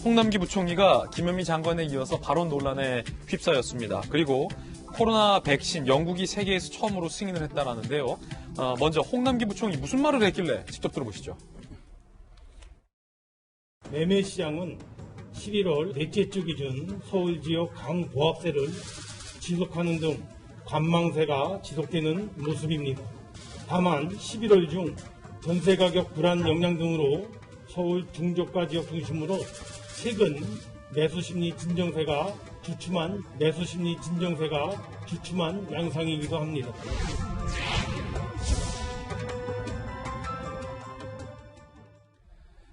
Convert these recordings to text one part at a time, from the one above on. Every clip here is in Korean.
홍남기 부총리가 김현미 장관에 이어서 발언 논란에 휩싸였습니다. 그리고 코로나 백신 영국이 세계에서 처음으로 승인을 했다라는데요. 먼저 홍남기 부총리 무슨 말을 했길래 직접 들어보시죠. 매매 시장은 11월 넷째 주 기준 서울 지역 강보합세를 지속하는 등 관망세가 지속되는 모습입니다. 다만 11월 중 전세 가격 불안 영향 등으로 서울 중저가 지역 중심으로 최근 매수심리 진정세가 주춤한 양상이기도 합니다.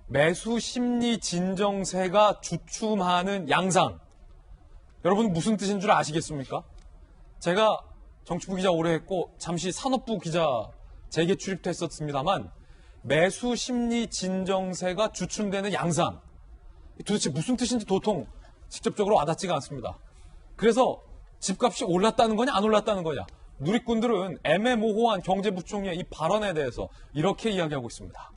매수 심리 진정세가 주춤하는 양상. 여러분 무슨 뜻인 줄 아시겠습니까? 제가 정치부 기자 오래 했고 잠시 산업부 기자 재계 출입도 했었습니다만 매수 심리 진정세가 주춤되는 양상. 도대체 무슨 뜻인지 도통 직접적으로 와닿지가 않습니다. 그래서 집값이 올랐다는 거냐 안 올랐다는 거냐. 누리꾼들은 애매모호한 경제부총리의 이 발언에 대해서 이렇게 이야기하고 있습니다.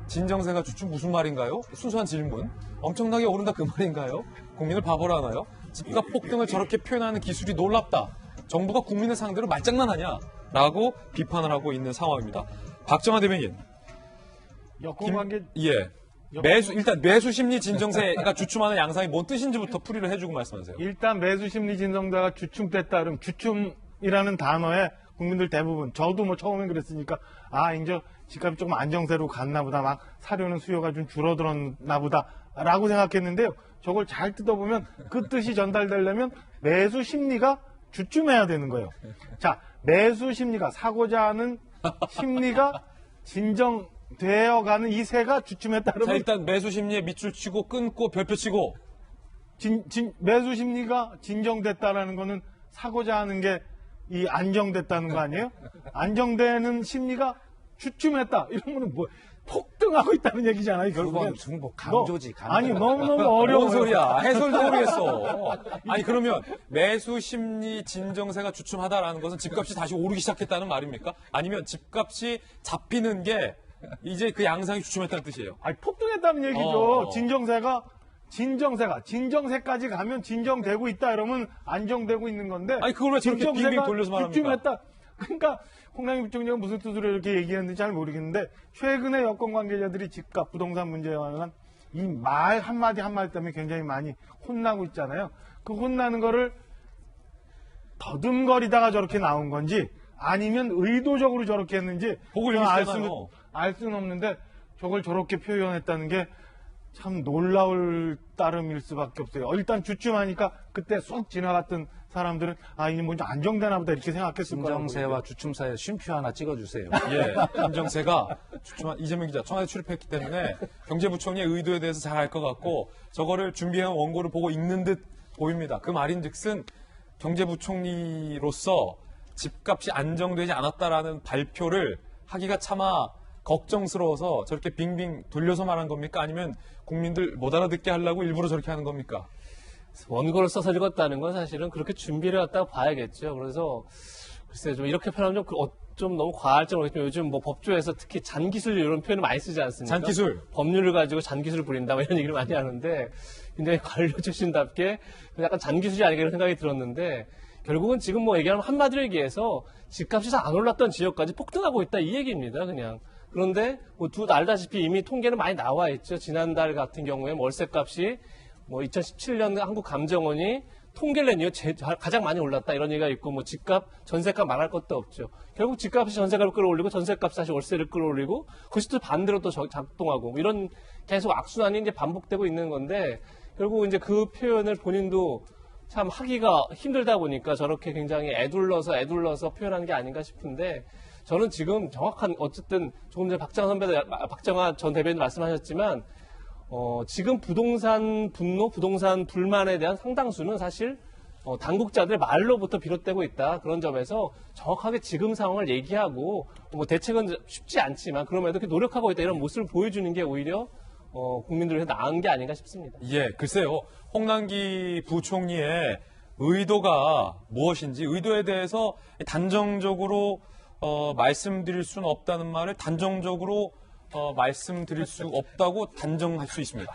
진정세가 주춤 무슨 말인가요? 순수한 질문. 엄청나게 오른다 그 말인가요? 국민을 바보로 하나요? 집값 폭등을 저렇게 표현하는 기술이 놀랍다. 정부가 국민을 상대로 말장난하냐? 라고 비판을 하고 있는 상황입니다. 박정환 대변인. 여권관계 일단 매수 심리 진정세가 주춤하는 양상이 뭔 뜻인지부터 풀이를 해주고 말씀하세요. 일단 매수 심리 진정세가 주춤됐다 그러면 주춤이라는 단어에 국민들 대부분 저도 뭐 처음엔 그랬으니까 이제 집값이 조금 안정세로 갔나 보다 막 사려는 수요가 좀 줄어들었나 보다라고 생각했는데요. 저걸 잘 뜯어보면 그 뜻이 전달되려면 매수 심리가 주춤해야 되는 거예요. 자, 매수 심리가 사고자 하는 심리가 진정되어가는 이 세가 주춤했다 그러면 자, 일단 매수 심리에 밑줄 치고 끊고 별표 치고 매수 심리가 진정됐다라는 거는 사고자 하는 게 이 안정됐다는 거 아니에요? 안정되는 심리가 주춤했다. 이러면 뭐 폭등하고 있다는 얘기잖아요. 결국엔. 무슨 뭐 강조지. 아니 너무너무 어려운 뭔 소리야. 해설도 모르겠어. 아니 그러면 매수 심리 진정세가 주춤하다라는 것은 집값이 다시 오르기 시작했다는 말입니까? 아니면 집값이 잡히는 게 이제 그 양상이 주춤했다는 뜻이에요? 아니 폭등했다는 얘기죠. 진정세까지 가면 진정되고 있다 이러면 안정되고 있는 건데. 아니 그걸 왜 저렇게 빙빙 돌려서 말합니까? 주춤했다. 그러니까 홍남기 부총리가 무슨 뜻으로 이렇게 얘기했는지 잘 모르겠는데 최근에 여권 관계자들이 집값 부동산 문제에 관한 이 말 한마디 때문에 굉장히 많이 혼나고 있잖아요. 그 혼나는 거를 더듬거리다가 저렇게 나온 건지 아니면 의도적으로 저렇게 했는지 보고 알 수는 없는데 저걸 저렇게 표현했다는 게 참 놀라울 따름일 수밖에 없어요. 일단 주춤하니까 그때 쏙 지나갔던 사람들은 이게 뭔지 안정되나 보다 이렇게 생각했을 거예요. 진정세와 주춤 사이에 쉼표 하나 찍어주세요. 예, 진정세가 주춤한 이재명 기자 청와대 출입했기 때문에 경제부총리의 의도에 대해서 잘 알 것 같고 저거를 준비한 원고를 보고 읽는 듯 보입니다. 그 말인즉슨 경제부총리로서 집값이 안정되지 않았다라는 발표를 하기가 차마 걱정스러워서 저렇게 빙빙 돌려서 말한 겁니까? 아니면 국민들 못 알아듣게 하려고 일부러 저렇게 하는 겁니까? 원고를 써서 읽었다는 건 사실은 그렇게 준비를 했다고 봐야겠죠. 그래서 글쎄요, 좀 이렇게 표현하면 좀 너무 과할지 모르겠지만 요즘 뭐 법조에서 특히 잔기술 이런 표현을 많이 쓰지 않습니까? 잔기술. 법률을 가지고 잔기술을 부린다 뭐 이런 얘기를 많이 하는데 굉장히 관료 출신답게 약간 잔기술이 아닌가 이런 생각이 들었는데 결국은 지금 뭐 얘기하면 한마디로 얘기해서 집값이 잘 안 올랐던 지역까지 폭등하고 있다 이 얘기입니다. 그냥. 그런데 뭐 알다시피 이미 통계는 많이 나와 있죠. 지난달 같은 경우에 월세값이 뭐 2017년 한국감정원이 통계를 낸 이후 가장 많이 올랐다 이런 얘기가 있고 뭐 집값, 전세값 말할 것도 없죠. 결국 집값이 전세값을 끌어올리고 전세값이 다시 월세를 끌어올리고 그것이 또 반대로 또 작동하고 이런 계속 악순환이 이제 반복되고 있는 건데 결국 이제 그 표현을 본인도 참 하기가 힘들다 보니까 저렇게 굉장히 애둘러서 표현한 게 아닌가 싶은데 저는 지금 정확한 어쨌든 조금 전에 박정환 전 대변인 말씀하셨지만 지금 부동산 분노, 부동산 불만에 대한 상당수는 사실 당국자들 말로부터 비롯되고 있다. 그런 점에서 정확하게 지금 상황을 얘기하고 뭐 대책은 쉽지 않지만 그럼에도 이렇게 노력하고 있다 이런 모습을 보여주는 게 오히려 국민들을 위해 나은 게 아닌가 싶습니다. 예, 글쎄요. 홍남기 부총리의 의도가 무엇인지 의도에 대해서 단정적으로 말씀드릴 수는 없다는 말을 단정적으로 말씀드릴 수 없다고 단정할 수 있습니다.